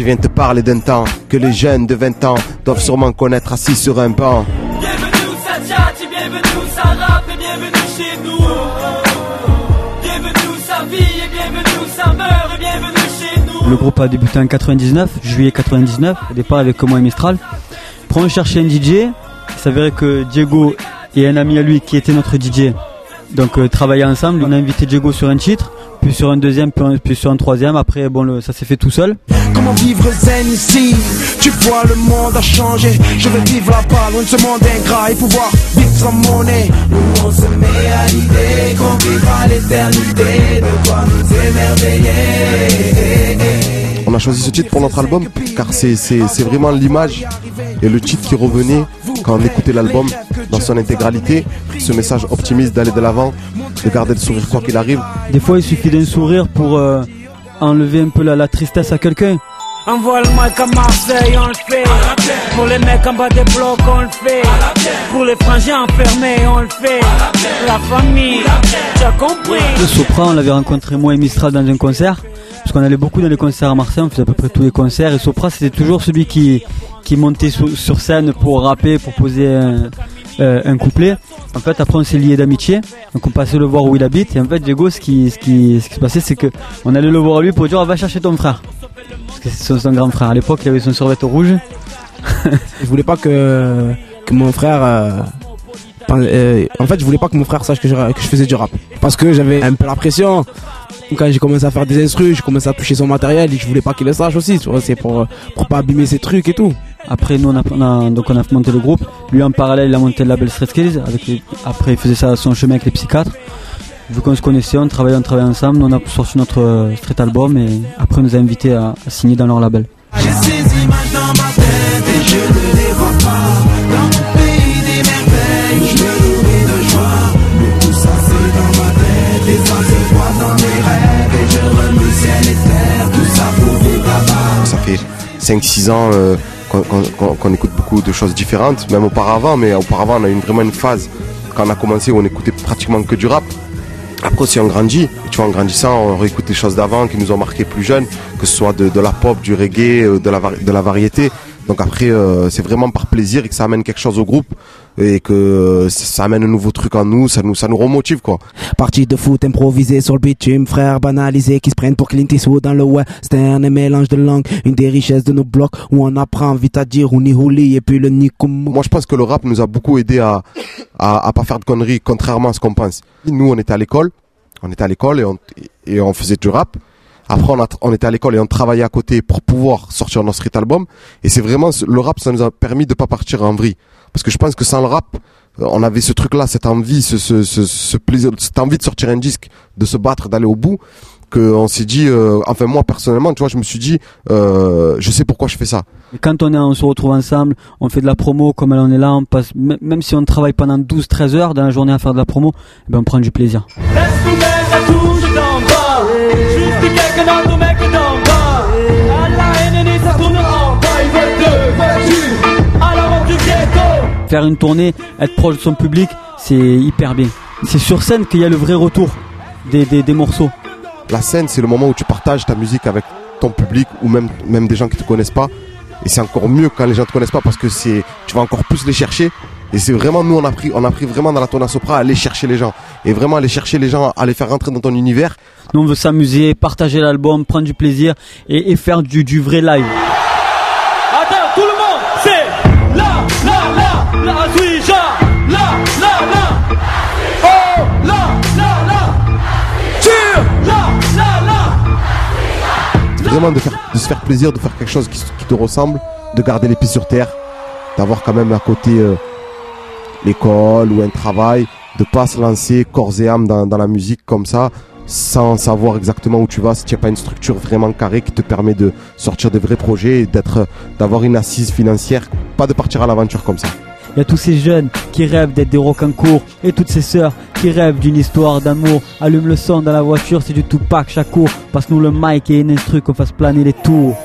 Je viens te parler d'un temps que les jeunes de 20 ans doivent sûrement connaître assis sur un banc. Bienvenue où ça tchatche, bienvenue où ça rappe et bienvenue chez nous. Bienvenue où ça vit et bienvenue où ça meurt et bienvenue chez nous. Le groupe a débuté en 99, juillet 99, au départ avec moi et Mistral. Après on cherchait un DJ, il s'avérait que Diego et un ami à lui qui était notre DJ donc travaillaient ensemble. On a invité Diego sur un titre, puis sur un deuxième, puis sur un troisième. Après bon, ça s'est fait tout seul. Comment vivre zen ici? Tu vois le monde a changé. Je veux vivre là-bas, loin de ce monde ingrat et pouvoir vivre sans monnaie. Nous on se met à l'idée qu'on vivra l'éternité, de quoi nous émerveiller. On a choisi ce titre pour notre album car c'est vraiment l'image et le titre qui revenait quand on écoutait l'album dans son intégralité. Ce message optimiste d'aller de l'avant, de garder le sourire quoi qu'il arrive. Des fois il suffit d'un sourire pour enlever un peu la tristesse à quelqu'un. Envoie le mic à Marseille, on le fait. Pour les mecs en bas des blocs, on le fait. Pour les frangins enfermés, on le fait. La famille, tu as compris. Le Sopra, on l'avait rencontré moi et Mistral dans un concert. Parce qu'on allait beaucoup dans les concerts à Marseille, on faisait à peu près tous les concerts. Et Sopra, c'était toujours celui qui montait sur scène pour rapper, pour poser un couplet. En fait, après, on s'est liés d'amitié. Donc, on passait le voir où il habite. Et en fait, Diego, ce qui se passait, c'est qu'on allait le voir lui pour dire, va chercher ton frère. Parce que c'est son grand frère. À l'époque, il avait son survêt rouge. Je voulais pas que mon frère... en fait, je voulais pas que mon frère sache que je faisais du rap. Parce que j'avais un peu la pression. Quand j'ai commencé à faire des instrus, j'ai commencé à toucher son matériel et je voulais pas qu'il le sache aussi. Tu vois, c'est pour pas abîmer ses trucs et tout. Après, nous, on a monté le groupe. Lui, en parallèle, il a monté le label Street Skills. Après, il faisait ça son chemin avec les psychiatres. Vu qu'on se connaissait, on travaillait ensemble. Nous, on a sorti notre street album et après, on nous a invités à signer dans leur label. J'ai ces images dans ma tête et je ne les vois pas. Dans mon pays des merveilles, je me nourris de joie. Mais tout ça c'est dans ma tête, les uns se voient dans mes rêves. Et je remue ciel et terre, tout ça pour vivre là-bas. Ça fait 5-6 ans qu'on écoute beaucoup de choses différentes, même auparavant. Mais auparavant on a eu vraiment une phase, quand on a commencé, où on écoutait pratiquement que du rap. Après aussi on grandit, tu vois, en grandissant on réécoute les choses d'avant qui nous ont marqué plus jeunes, que ce soit de la pop, du reggae, de la variété. Donc après c'est vraiment par plaisir et que ça amène quelque chose au groupe et que ça amène un nouveau truc en nous, ça nous remotive quoi. Partie de foot improvisée sur le bitume, frères banalisés qui se prennent pour Clint Eastwood dans le western, un mélange de langues, une des richesses de nos blocs où on apprend vite à dire Ouni Houli et puis le Nikum. Moi je pense que le rap nous a beaucoup aidé à pas faire de conneries, contrairement à ce qu'on pense. Nous on était à l'école et on faisait du rap. Après on était à l'école et on travaillait à côté pour pouvoir sortir notre street album. Et c'est vraiment le rap, ça nous a permis de pas partir en vrille. Parce que je pense que sans le rap, on avait ce truc-là, cette envie, ce plaisir, cette envie de sortir un disque, de se battre, d'aller au bout, qu'on s'est dit, enfin moi personnellement, tu vois, je me suis dit, je sais pourquoi je fais ça. Et quand on se retrouve ensemble, on fait de la promo, comme on est là, on passe, même si on travaille pendant 12-13 heures dans la journée à faire de la promo, eh ben on prend du plaisir. Laisse-nous mettre la touche d'en bas. Juste quelques notes au mec d'en bas. À la haine, ça tourne en bas. Ils veulent deux voitures. Alors on du ghetto. Faire une tournée, être proche de son public, c'est hyper bien. C'est sur scène qu'il y a le vrai retour des morceaux. La scène, c'est le moment où tu partages ta musique avec ton public ou même des gens qui te connaissent pas. Et c'est encore mieux quand les gens te connaissent pas parce que tu vas encore plus les chercher. Et c'est vraiment, nous on a pris vraiment dans la Tona Sopra à aller chercher les gens. Et vraiment aller chercher les gens, à les faire rentrer dans ton univers. Nous on veut s'amuser, partager l'album, prendre du plaisir et faire du vrai live. Attends, tout le monde, c'est la Zouija, oh, C'est vraiment de se faire plaisir, de faire quelque chose qui te ressemble, de garder les pieds sur terre, d'avoir quand même à côté l'école ou un travail, de pas se lancer corps et âme dans la musique comme ça, sans savoir exactement où tu vas, si tu n'as pas une structure vraiment carrée qui te permet de sortir de vrais projets et d'avoir une assise financière, pas de partir à l'aventure comme ça. Il y a tous ces jeunes qui rêvent d'être des rocancourt et toutes ces sœurs qui rêvent d'une histoire d'amour. Allume le son dans la voiture, c'est du Tupac Shakur. Passe-nous le mic et une instru qu'on fasse planer les tours.